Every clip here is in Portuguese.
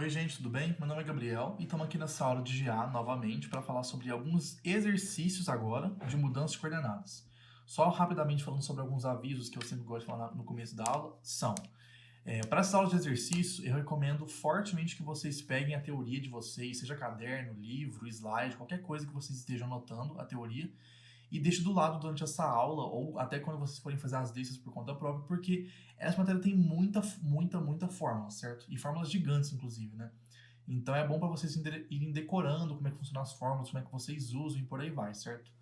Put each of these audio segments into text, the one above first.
Oi, gente, tudo bem? Meu nome é Gabriel e estamos aqui nessa aula de GA novamente para falar sobre alguns exercícios agora de mudança de coordenadas. Só rapidamente falando sobre alguns avisos que eu sempre gosto de falar no começo da aula, para essa aula de exercício, eu recomendo fortemente que vocês peguem a teoria de vocês, seja caderno, livro, slide, qualquer coisa que vocês estejam anotando a teoria, e deixe do lado durante essa aula, ou até quando vocês forem fazer as listas por conta própria, porque essa matéria tem muita fórmula, certo? E fórmulas gigantes, inclusive, né? Então é bom para vocês irem decorando como é que funcionam as fórmulas, como é que vocês usam e por aí vai, certo?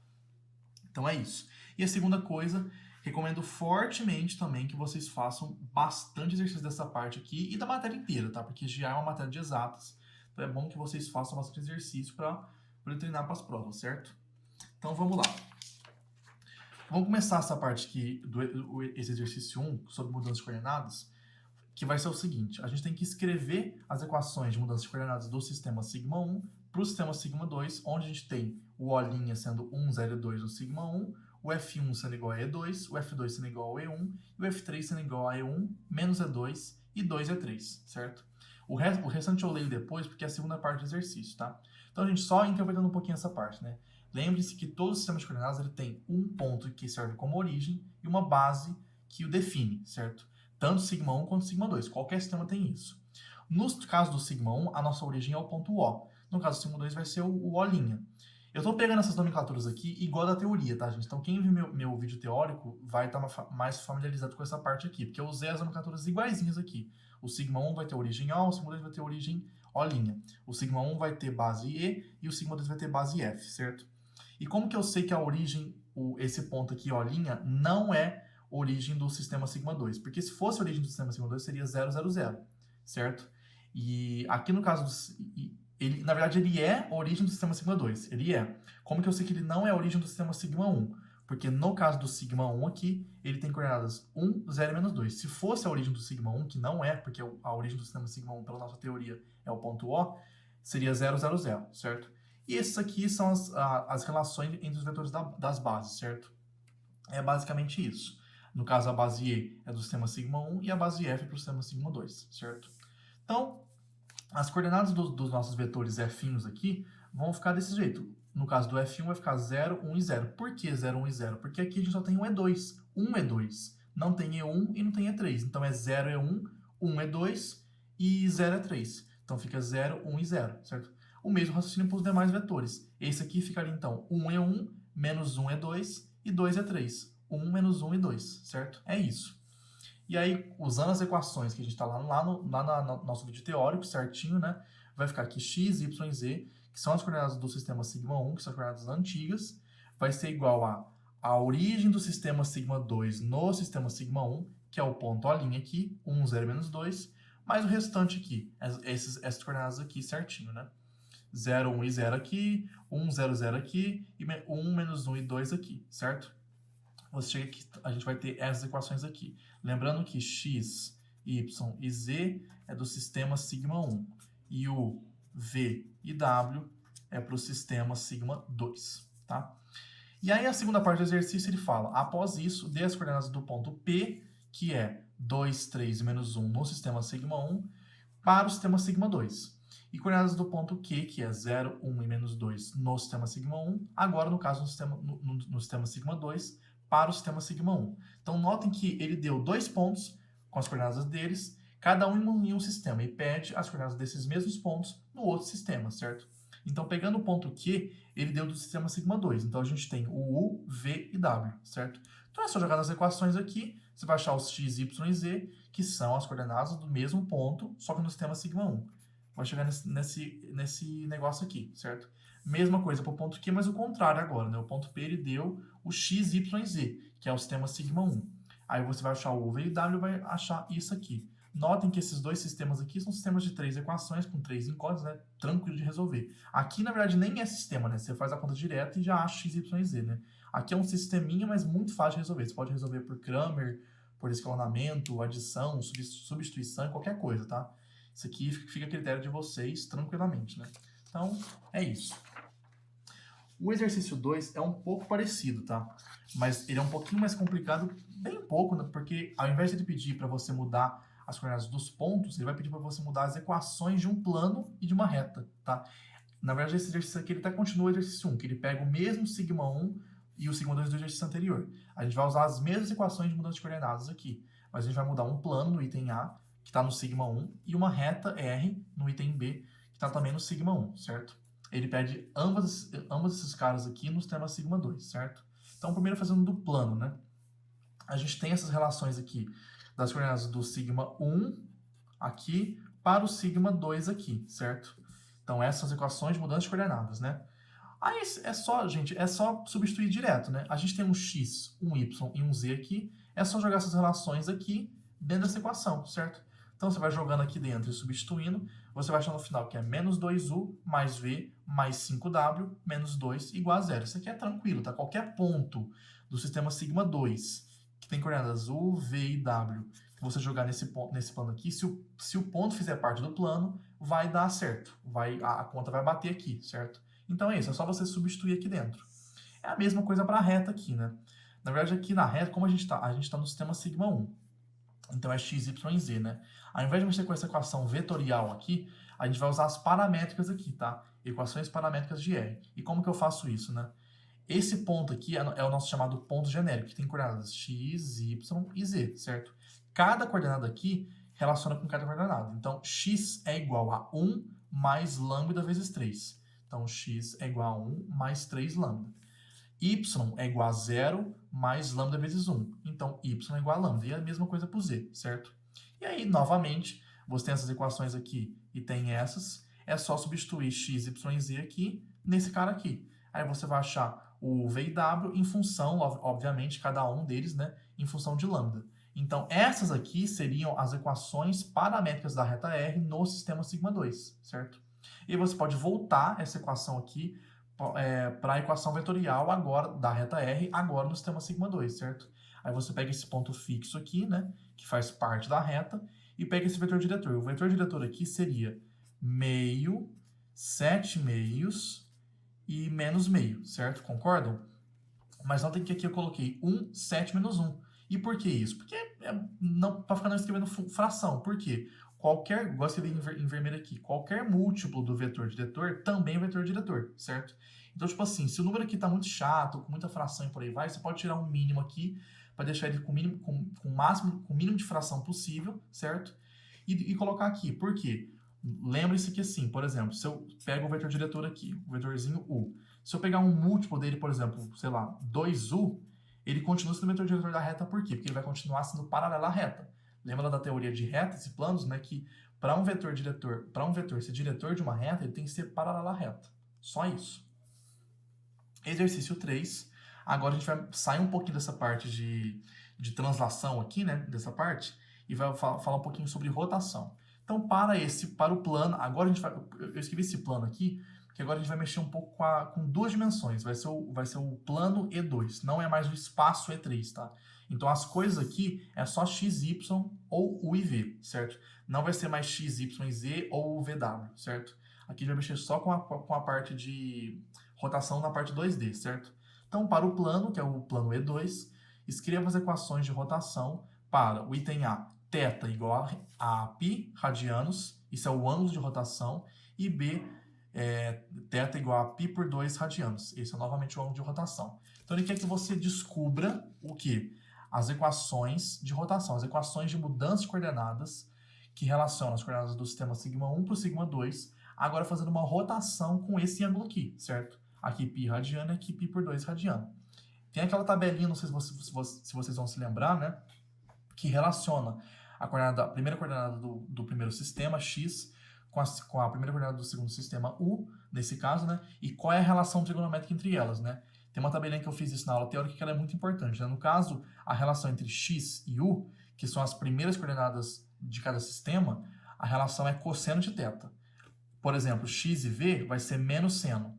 Então é isso. E a segunda coisa, recomendo fortemente também que vocês façam bastante exercício dessa parte aqui e da matéria inteira, tá? Porque já é uma matéria de exatas, então é bom que vocês façam bastante exercício para poder treinar para as provas, certo? Então vamos lá. Vamos começar essa parte aqui, esse exercício 1, sobre mudança de coordenadas, que vai ser o seguinte: a gente tem que escrever as equações de mudança de coordenadas do sistema sigma 1 para o sistema sigma 2, onde a gente tem o O' sendo 1, 0 e 2 no sigma 1, o F1 sendo igual a E2, o F2 sendo igual a E1, e o F3 sendo igual a E1 menos E2 e 2 E3, certo? O restante eu leio depois, porque é a segunda parte do exercício, tá? Então a gente só interpretando um pouquinho essa parte, né? Lembre-se que todo sistema de coordenadas ele tem um ponto que serve como origem e uma base que o define, certo? Tanto sigma 1 quanto sigma 2. Qualquer sistema tem isso. No caso do sigma 1, a nossa origem é o ponto O. No caso do sigma 2 vai ser o O'. Eu estou pegando essas nomenclaturas aqui igual da teoria, tá, gente? Então quem viu meu vídeo teórico vai estar mais familiarizado com essa parte aqui, porque eu usei as nomenclaturas iguaizinhas aqui. O sigma 1 vai ter origem O, o sigma 2 vai ter origem O'. O sigma 1 vai ter base E e o sigma 2 vai ter base F, certo? E como que eu sei que a origem, esse ponto aqui, O', não é origem do sistema sigma 2? Porque se fosse a origem do sistema sigma 2, seria 0, 0, 0, certo? E aqui no caso, na verdade, ele é a origem do sistema sigma 2. Ele é. Como que eu sei que ele não é a origem do sistema sigma 1? Porque no caso do sigma 1 aqui, ele tem coordenadas 1, 0 e menos 2. Se fosse a origem do sigma 1, que não é, porque a origem do sistema sigma 1, pela nossa teoria, é o ponto O, seria 0, 0, 0, certo? E esses aqui são as relações entre os vetores das bases, certo? É basicamente isso. No caso, a base E é do sistema sigma 1 e a base F é para o sistema sigma 2, certo? Então, as coordenadas dos nossos vetores F' aqui vão ficar desse jeito. No caso do F1 vai ficar 0, 1 e 0. Por que 0, 1 e 0? Porque aqui a gente só tem um E2. 1 E2. Não tem E1 e não tem E3. Então é 0 E1, 1 E2 e 0 E3. Então fica 0, 1 e 0, certo? O mesmo raciocínio para os demais vetores. Esse aqui ficaria então 1 E1 menos 1 E2 e 2 E3. 1 menos 1 e 2, certo? É isso. E aí, usando as equações que a gente está lá no nosso vídeo teórico, certinho, né? Vai ficar aqui x, y, z, que são as coordenadas do sistema sigma 1, que são as coordenadas antigas, vai ser igual a origem do sistema sigma 2 no sistema sigma 1, que é o ponto O' aqui, 1, 0, menos 2, mais o restante aqui, essas coordenadas aqui certinho, né? 0, 1 e 0 aqui, 1, 0, 0 aqui, e 1, menos 1 e 2 aqui, certo? Você chega aqui, a gente vai ter essas equações aqui. Lembrando que x, y e z é do sistema sigma 1 e o v e w é para o sistema sigma 2, tá? E aí a segunda parte do exercício ele fala, após isso, dê as coordenadas do ponto P, que é 2, 3 e menos 1 no sistema sigma 1, para o sistema sigma 2. E coordenadas do ponto Q, que é 0, 1 e menos 2 no sistema sigma 1, agora no caso no sistema sigma 2, para o sistema sigma 1. Então notem que ele deu dois pontos com as coordenadas deles, cada um em um sistema, e pede as coordenadas desses mesmos pontos no outro sistema, certo? Então pegando o ponto Q, ele deu do sistema sigma 2. Então a gente tem o U, V e W, certo? Então é só jogar nas equações aqui, você vai achar os x, y e z, que são as coordenadas do mesmo ponto, só que no sistema sigma 1. Vai chegar nesse negócio aqui, certo? Mesma coisa para o ponto Q, mas o contrário agora, né? O ponto P ele deu o x, y e z, que é o sistema sigma 1. Aí você vai achar o U, V e W e vai achar isso aqui. Notem que esses dois sistemas aqui são sistemas de 3 equações, com 3 incógnitas, né? Tranquilo de resolver. Aqui, na verdade, nem é sistema, né? Você faz a conta direta e já acha x, y e z, né? Aqui é um sisteminha, mas muito fácil de resolver. Você pode resolver por Cramer, por escalonamento, adição, substituição, qualquer coisa, tá? Isso aqui fica a critério de vocês tranquilamente, né? Então, é isso. O exercício 2 é um pouco parecido, tá? Mas ele é um pouquinho mais complicado, bem pouco, né? Porque ao invés de ele pedir para você mudar as coordenadas dos pontos, ele vai pedir para você mudar as equações de um plano e de uma reta, tá? Na verdade, esse exercício aqui ele até continua o exercício 1, que ele pega o mesmo σ1 e o σ2 do exercício anterior. A gente vai usar as mesmas equações de mudança de coordenadas aqui, mas a gente vai mudar um plano no item A, que está no σ1, e uma reta R no item B, que está também no σ1, certo? Ele pede ambos esses caras aqui no sistema σ2, certo? Então, primeiro fazendo do plano, né? A gente tem essas relações aqui das coordenadas do σ1 aqui para o σ2 aqui, certo? Então, essas equações de mudança de coordenadas, né? Aí é só, gente, é só substituir direto, né? A gente tem um x, um y e um z aqui, é só jogar essas relações aqui dentro dessa equação, certo? Então, você vai jogando aqui dentro e substituindo, você vai achar no final que é menos 2u mais v mais 5w menos 2 igual a zero. Isso aqui é tranquilo, tá? Qualquer ponto do sistema σ2, que tem coordenadas u, v e w, que você jogar nesse plano aqui, se o ponto fizer parte do plano, vai dar certo. A conta vai bater aqui, certo? Então é isso, é só você substituir aqui dentro. É a mesma coisa para a reta aqui, né? Na verdade, aqui na reta, como a gente está no sistema σ1. Então é x, y e z, né? Ao invés de mexer com essa equação vetorial aqui, a gente vai usar as paramétricas aqui, tá? Equações paramétricas de R. E como que eu faço isso, né? Esse ponto aqui é o nosso chamado ponto genérico, que tem coordenadas x, y e z, certo? Cada coordenada aqui relaciona com cada coordenada. Então, x é igual a 1 mais lambda vezes 3. Então, x é igual a 1 mais 3 lambda. Y é igual a 0 mais lambda vezes 1. Então, y é igual a lambda. E é a mesma coisa para o z, certo? E aí, novamente, você tem essas equações aqui e tem essas. É só substituir x, y e z aqui nesse cara aqui. Aí você vai achar o v e w em função, obviamente, cada um deles, né, em função de lambda. Então, essas aqui seriam as equações paramétricas da reta R no sistema σ2, certo? E você pode voltar essa equação aqui para a equação vetorial agora da reta R, agora no sistema σ2, certo? Aí você pega esse ponto fixo aqui, né, que faz parte da reta, e pega esse vetor diretor. O vetor diretor aqui seria meio, 7 meios e menos meio, certo? Concordam? Mas notem que aqui eu coloquei 1, 7 menos 1. E por que isso? Porque para ficar não escrevendo fração. Por quê? Qualquer, gosto de escrever em vermelho aqui, qualquer múltiplo do vetor diretor também é vetor diretor, certo? Então, tipo assim, se o número aqui está muito chato, com muita fração e por aí vai, você pode tirar um mínimo aqui para deixar ele com o mínimo de fração possível, certo? E colocar aqui. Por quê? Lembre-se que assim, por exemplo, se eu pego o vetor diretor aqui, o vetorzinho u, se eu pegar um múltiplo dele, por exemplo, sei lá, 2u, ele continua sendo o vetor diretor da reta, por quê? Porque ele vai continuar sendo paralelo à reta. Lembra da teoria de retas e planos, né? Que para um vetor ser diretor de uma reta, ele tem que ser paralelo à reta. Só isso. Exercício 3. Agora a gente vai sair um pouquinho dessa parte de translação aqui, né? Dessa parte, e vai falar um pouquinho sobre rotação. Então, para o plano, agora a gente vai. Eu escrevi esse plano aqui, que agora a gente vai mexer um pouco com duas dimensões. Vai ser o plano E2, não é mais o espaço E3, tá? Então, as coisas aqui é só x, y ou u e v, certo? Não vai ser mais x, y e z ou vw, certo? Aqui a gente vai mexer só com a parte de rotação na parte 2D, certo? Então, para o plano, que é o plano E2, escreva as equações de rotação para o item A, θ igual a π radianos, isso é o ângulo de rotação, e B, θ igual a π por 2 radianos, esse é novamente o ângulo de rotação. Então, ele quer que você descubra o quê? As equações de rotação, as equações de mudança de coordenadas que relacionam as coordenadas do sistema σ1 para o σ2, agora fazendo uma rotação com esse ângulo aqui, certo? Aqui π radiano e aqui π por 2 radiano. Tem aquela tabelinha, não sei se vocês vão se lembrar, né? Que relaciona a primeira coordenada do primeiro sistema, x, com a primeira coordenada do segundo sistema, u, nesse caso, né? E qual é a relação trigonométrica entre elas, né? Tem uma tabelinha que eu fiz isso na aula teórica que ela é muito importante, né? No caso, a relação entre x e u, que são as primeiras coordenadas de cada sistema, a relação é cosseno de θ. Por exemplo, x e v vai ser menos seno,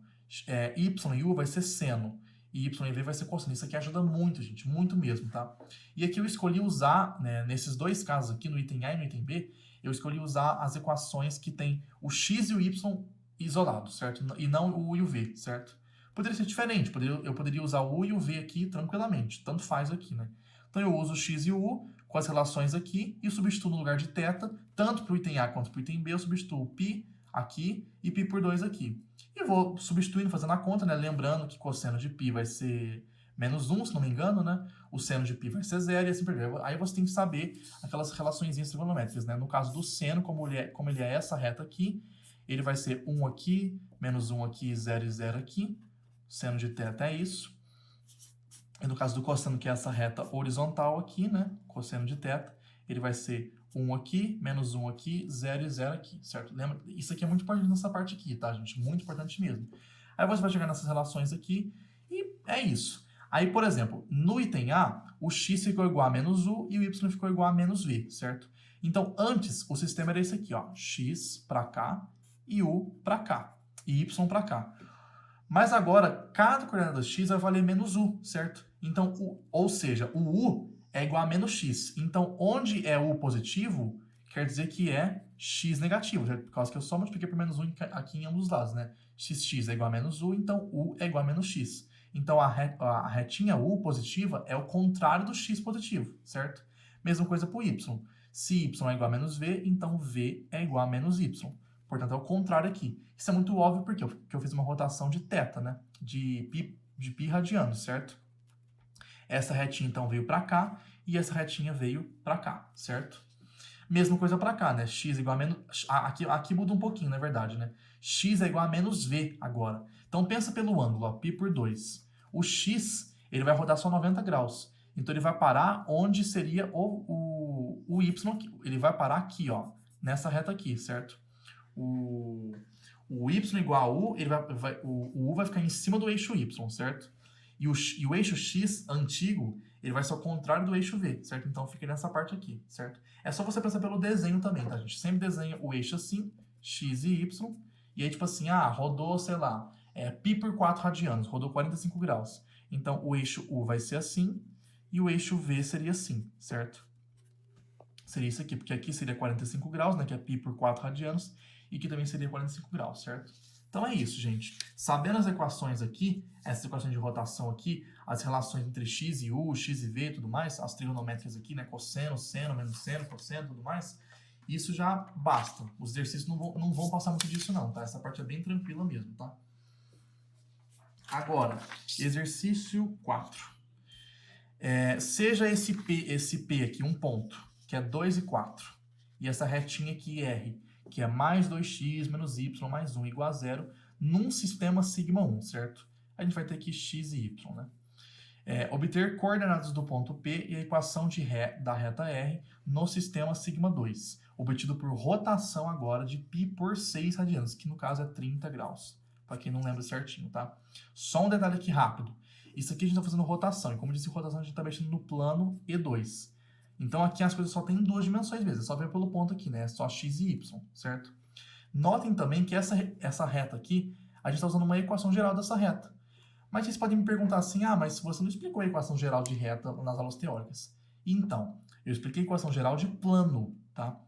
y e u vai ser seno, e y e v vai ser cosseno. Isso aqui ajuda muito, gente, muito mesmo, tá? E aqui eu escolhi usar, né, nesses dois casos aqui, no item A e no item B, eu escolhi usar as equações que tem o x e o y isolados, certo? E não o u e o v, certo? Poderia ser diferente, eu poderia usar o u e o v aqui tranquilamente, tanto faz aqui, né? Então eu uso o x e o u com as relações aqui e substituo no lugar de θ, tanto para o item A quanto para o item B, eu substituo π aqui e π por 2 aqui. E vou substituindo, fazendo a conta, né? Lembrando que cosseno de π vai ser menos 1, se não me engano, né? O seno de π vai ser 0 e assim por diante. Aí você tem que saber aquelas relaçõezinhas trigonométricas, né? No caso do seno, como ele é essa reta aqui, ele vai ser 1 aqui, menos 1 aqui, 0 e 0 aqui. O seno de θ é isso. E no caso do cosseno, que é essa reta horizontal aqui, né? Cosseno de θ, ele vai ser 1 aqui, menos 1 aqui, 0 e 0 aqui, certo? Lembra? Isso aqui é muito importante nessa parte aqui, tá, gente? Muito importante mesmo. Aí você vai chegar nessas relações aqui e é isso. Aí, por exemplo, no item A, o x ficou igual a menos u e o y ficou igual a menos v, certo? Então, antes, o sistema era esse aqui, ó. X para cá e u para cá. E y para cá. Mas agora, cada coordenada x vai valer menos u, certo? Então, ou seja, o u é igual a menos x. Então, onde é u positivo, quer dizer que é x negativo, certo? Por causa que eu só multipliquei por menos 1 aqui em ambos os lados, né? Xx é igual a menos u, então u é igual a menos x. Então, a retinha u positiva é o contrário do x positivo, certo? Mesma coisa para o y. Se y é igual a menos v, então v é igual a menos y. Portanto, é o contrário aqui. Isso é muito óbvio porque eu fiz uma rotação de θ, né? De π radianos, certo? Essa retinha, então, veio para cá e essa retinha veio para cá, certo? Mesma coisa para cá, né? X é igual a menos... Aqui muda um pouquinho, na verdade, né? X é igual a menos v agora. Então, pensa pelo ângulo, ó, π por 2. O x, ele vai rodar só 90 graus. Então, ele vai parar onde seria o y aqui. Ele vai parar aqui, ó, nessa reta aqui, certo? O y igual a u, o u vai ficar em cima do eixo y, certo? E o eixo x antigo, ele vai ser ao contrário do eixo v, certo? Então fica nessa parte aqui, certo? É só você pensar pelo desenho também, tá, gente? Sempre desenha o eixo assim, x e y, e aí tipo assim, rodou, sei lá, π por 4 radianos, rodou 45 graus. Então o eixo u vai ser assim, e o eixo v seria assim, certo? Seria isso aqui, porque aqui seria 45 graus, né, que é π por 4 radianos, e aqui também seria 45 graus, certo? Então é isso, gente. Sabendo as equações aqui, essas equações de rotação aqui, as relações entre x e u, x e v e tudo mais, as trigonométricas aqui, né, cosseno, seno, menos seno, cosseno e tudo mais, isso já basta. Os exercícios não vão passar muito disso não, tá? Essa parte é bem tranquila mesmo, tá? Agora, exercício 4. Seja esse P aqui um ponto, que é 2 e 4, e essa retinha aqui, R, que é mais 2x menos y mais 1 igual a 0, num sistema sigma 1, certo? A gente vai ter aqui x e y, né? Obter coordenadas do ponto P e a equação da reta R no sistema sigma 2, obtido por rotação agora de π por 6 radianos, que no caso é 30 graus, para quem não lembra certinho, tá? Só um detalhe aqui rápido. Isso aqui a gente está fazendo rotação, e como eu disse, rotação a gente está mexendo no plano E2. Então aqui as coisas só tem 2 dimensões mesmo, é só ver pelo ponto aqui, né? É só x e y, certo? Notem também que essa reta aqui, a gente está usando uma equação geral dessa reta. Mas vocês podem me perguntar assim, mas você não explicou a equação geral de reta nas aulas teóricas. Então, eu expliquei a equação geral de plano, tá?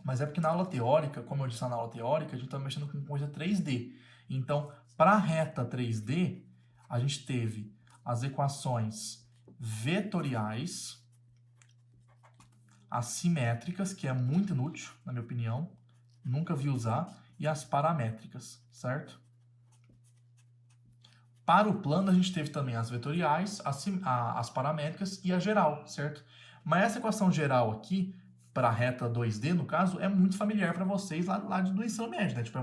Mas é porque na aula teórica, como eu disse na aula teórica, a gente está mexendo com coisa 3D. Então, para a reta 3D, a gente teve as equações vetoriais, as simétricas, que é muito inútil, na minha opinião, nunca vi usar, e as paramétricas, certo? Para o plano, a gente teve também as vetoriais, as paramétricas e a geral, certo? Mas essa equação geral aqui, para a reta 2D, no caso, é muito familiar para vocês lá do ensino médio, né? Tipo,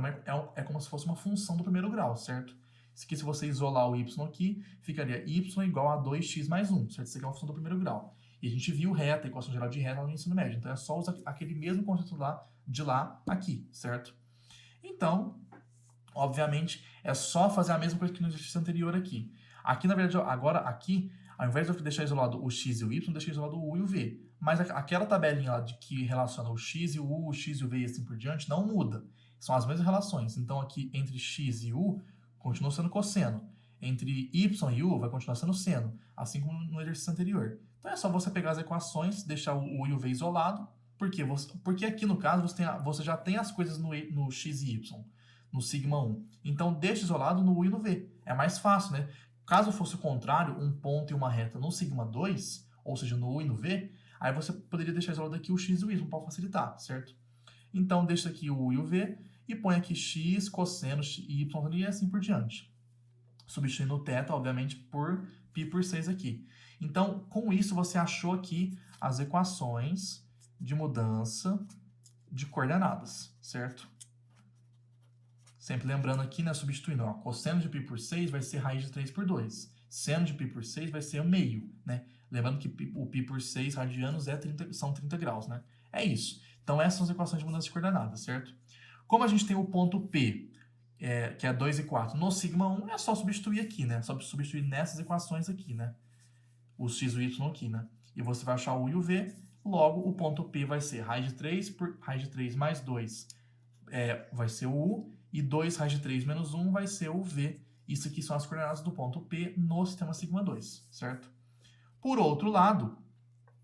é como se fosse uma função do primeiro grau, certo? Isso aqui, se você isolar o y aqui, ficaria y igual a 2x mais 1, certo? Isso aqui é uma função do primeiro grau. E a gente viu reta, equação geral de reta no ensino médio. Então, é só usar aquele mesmo conceito de lá aqui, certo? Então, obviamente, é só fazer a mesma coisa que no exercício anterior aqui. Aqui, na verdade, agora, aqui, ao invés de eu deixar isolado o x e o y, eu deixei isolado o u e o v. Mas aquela tabelinha lá que relaciona o x e o u, o x e o v e assim por diante, não muda. São as mesmas relações. Então, aqui, entre x e u, continua sendo cosseno. Entre y e u, vai continuar sendo seno. Assim como no exercício anterior. Então, é só você pegar as equações, deixar o u e o v isolado. Porque aqui, no caso, você já tem as coisas no x e y. No sigma 1. Então, deixa isolado no u e no v. É mais fácil, né? Caso fosse o contrário, um ponto e uma reta no sigma 2, ou seja, no u e no v, Aí você poderia deixar isolado aqui o x e o y para facilitar, certo? Então, deixa aqui o u e o v e põe aqui x, cosseno, y e assim por diante. Substituindo o θ, obviamente, por π por 6 aqui. Então, com isso, você achou aqui as equações de mudança de coordenadas, certo? Sempre lembrando aqui, né, substituindo, ó, cosseno de π por 6 vai ser raiz de 3 por 2. Seno de π por 6 vai ser o meio, né? Lembrando que o π por 6 radianos são 30 graus, né? É isso. Então, essas são as equações de mudança de coordenadas, certo? Como a gente tem o ponto P, que é 2 e 4, no sigma 1, é só substituir aqui, né? Só substituir nessas equações aqui, né? O x e o y aqui, né? E você vai achar o u e o v, logo o ponto P vai ser raiz de 3 por raiz de 3 mais 2 vai ser o u, e 2 raiz de 3 menos 1 vai ser o v. Isso aqui são as coordenadas do ponto P no sistema sigma 2, certo? Por outro lado,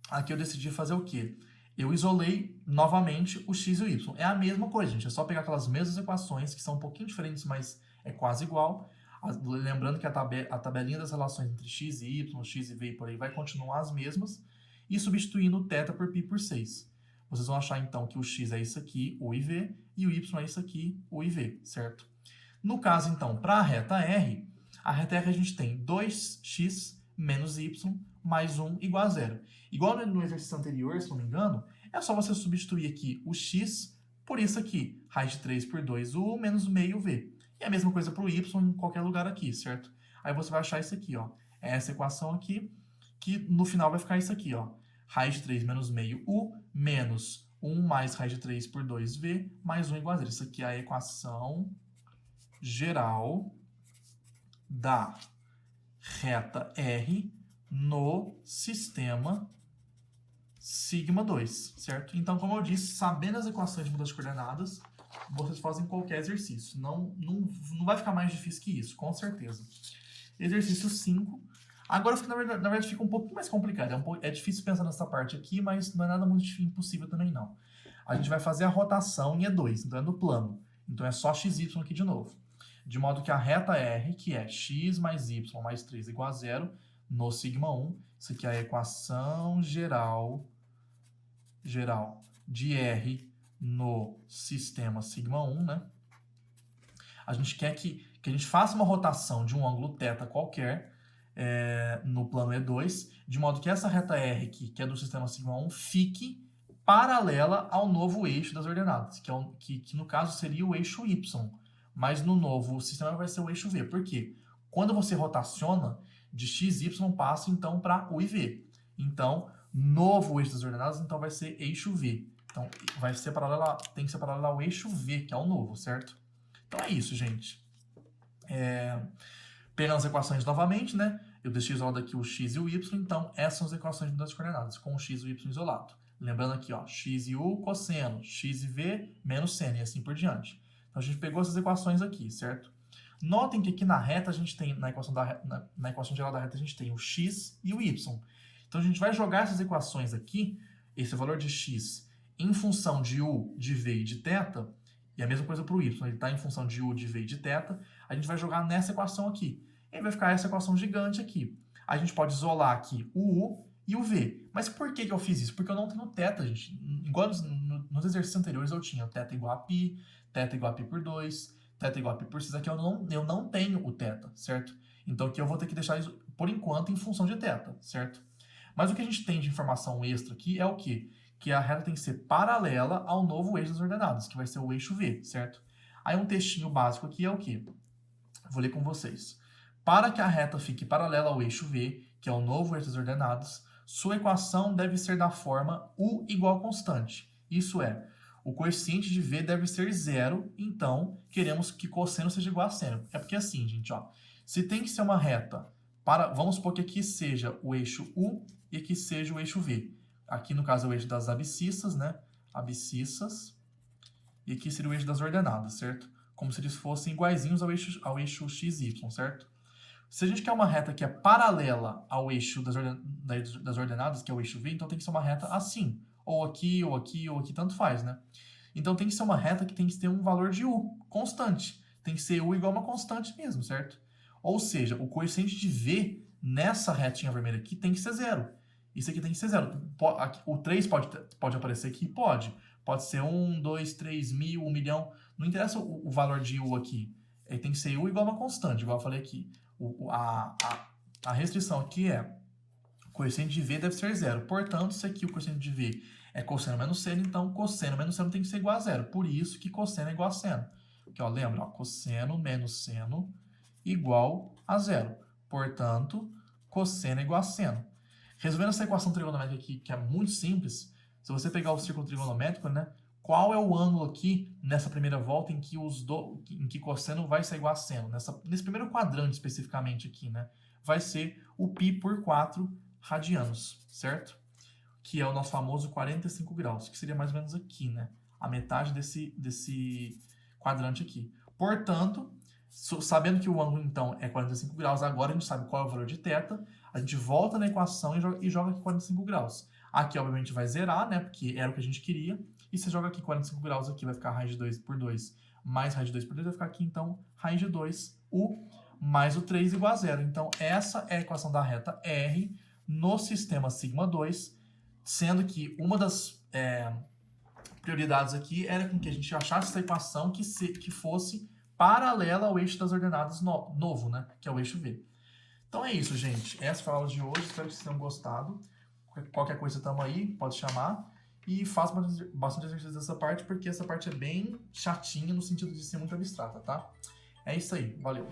aqui eu decidi fazer o quê? Eu isolei novamente o x e o y. É a mesma coisa, gente. É só pegar aquelas mesmas equações, que são um pouquinho diferentes, mas é quase igual. Lembrando que a tabelinha das relações entre x e y, x e v e por aí vai continuar as mesmas. E substituindo o θ por π por 6. Vocês vão achar, então, que o x é isso aqui, o e v, e o y é isso aqui, o e v, certo? No caso, então, para a reta R a gente tem 2x menos y mais 1 igual a 0. Igual no exercício anterior, se não me engano, é só você substituir aqui o x por isso aqui, raiz de 3 por 2u menos meio v. E a mesma coisa para o y em qualquer lugar aqui, certo? Aí você vai achar isso aqui, ó. É essa equação aqui, que no final vai ficar isso aqui, ó. Raiz de 3 menos meio u menos 1 mais raiz de 3 por 2v mais 1 igual a 0. Isso aqui é a equação geral da reta R no sistema sigma 2, certo? Então, como eu disse, sabendo as equações de mudança de coordenadas, vocês fazem qualquer exercício. Não vai ficar mais difícil que isso, com certeza. Exercício 5. Agora, na verdade, fica um pouquinho mais complicado. É difícil pensar nessa parte aqui, mas não é nada muito impossível também, não. A gente vai fazer a rotação em E2, então é no plano. Então, é só xy aqui de novo. De modo que a reta R, que é x mais y mais 3 igual a 0, no sigma 1, isso aqui é a equação geral de R no sistema sigma 1, né? A gente quer que a gente faça uma rotação de um ângulo θ qualquer no plano E2, de modo que essa reta R aqui, que é do sistema sigma 1, fique paralela ao novo eixo das ordenadas, que no caso seria o eixo Y. Mas no novo sistema vai ser o eixo V. Por quê? Quando você rotaciona, de x, y passa então para u e v. Então, novo eixo das ordenadas, então vai ser eixo V. Então, tem que ser paralelo ao eixo V, que é o novo, certo? Então é isso, gente. Pegando as equações novamente, né? Eu deixei isolado aqui o x e o y, então essas são as equações de mudança de coordenadas, com o x e o y isolado. Lembrando aqui, ó, x e u, cosseno, x e v, menos seno, e assim por diante. Então, a gente pegou essas equações aqui, certo? Notem que aqui na reta, a gente tem, na equação geral da reta, a gente tem o x e o y. Então, a gente vai jogar essas equações aqui, esse valor de x, em função de u, de v e de θ, e a mesma coisa para o y, ele está em função de u, de v e de θ, a gente vai jogar nessa equação aqui. E aí vai ficar essa equação gigante aqui. A gente pode isolar aqui o u e o v. Mas por que eu fiz isso? Porque eu não tenho θ, gente. Igual nos exercícios anteriores eu tinha θ igual a π, θ igual a π por 2, θ igual a π por 6. Aqui eu não tenho o θ, certo? Então aqui eu vou ter que deixar isso, por enquanto, em função de θ, certo? Mas o que a gente tem de informação extra aqui é o quê? Que a reta tem que ser paralela ao novo eixo das ordenadas, que vai ser o eixo V, certo? Aí um textinho básico aqui é o quê? Vou ler com vocês. Para que a reta fique paralela ao eixo V, que é o novo eixo das ordenadas, sua equação deve ser da forma u igual a constante. Isso é, o coeficiente de V deve ser 0, então queremos que cosseno seja igual a seno. É porque assim, gente, ó, se tem que ser uma reta, vamos supor que aqui seja o eixo U e aqui seja o eixo V. Aqui no caso é o eixo das abscissas, né? Abscissas. E aqui seria o eixo das ordenadas, certo? Como se eles fossem iguaizinhos ao eixo XY, certo? Se a gente quer uma reta que é paralela ao eixo das ordenadas, que é o eixo V, então tem que ser uma reta assim. Ou aqui, ou aqui, ou aqui, tanto faz, né? Então tem que ser uma reta que tem que ter um valor de U constante. Tem que ser U igual a uma constante mesmo, certo? Ou seja, o coeficiente de V nessa retinha vermelha aqui tem que ser 0. Isso aqui tem que ser 0. O 3 pode aparecer aqui? Pode. Pode ser 1, 2, 3 mil, 1 milhão. Não interessa o valor de U aqui. Ele tem que ser U igual a uma constante, igual eu falei aqui. A restrição aqui é o coeficiente de V deve ser 0. Portanto, se aqui o coeficiente de V é cosseno menos seno, então cosseno menos seno tem que ser igual a 0. Por isso que cosseno é igual a seno. Aqui, ó, lembra? Ó, cosseno menos seno igual a 0. Portanto, cosseno é igual a seno. Resolvendo essa equação trigonométrica aqui, que é muito simples, se você pegar o círculo trigonométrico, né, qual é o ângulo aqui nessa primeira volta em que cosseno vai ser igual a seno? Nesse primeiro quadrante especificamente aqui, né, vai ser o π por 4 radianos, certo? Que é o nosso famoso 45 graus, que seria mais ou menos aqui, né? A metade desse quadrante aqui. Portanto, sabendo que o ângulo, então, é 45 graus, agora a gente sabe qual é o valor de θ, a gente volta na equação e joga aqui 45 graus. Aqui, obviamente, vai zerar, né? Porque era o que a gente queria. E você joga aqui 45 graus, aqui vai ficar raiz de 2 por 2 mais raiz de 2 por 2, vai ficar aqui, então, raiz de 2, U, mais o 3 igual a 0. Então, essa é a equação da reta R no sistema sigma 2, sendo que uma das prioridades aqui era com que a gente achasse essa equação que fosse paralela ao eixo das ordenadas novo, né? Que é o eixo V. Então é isso, gente. Essa foi a aula de hoje. Espero que vocês tenham gostado. Qualquer coisa estamos aí, pode chamar. E faça bastante exercício dessa parte, porque essa parte é bem chatinha no sentido de ser muito abstrata, tá? É isso aí. Valeu!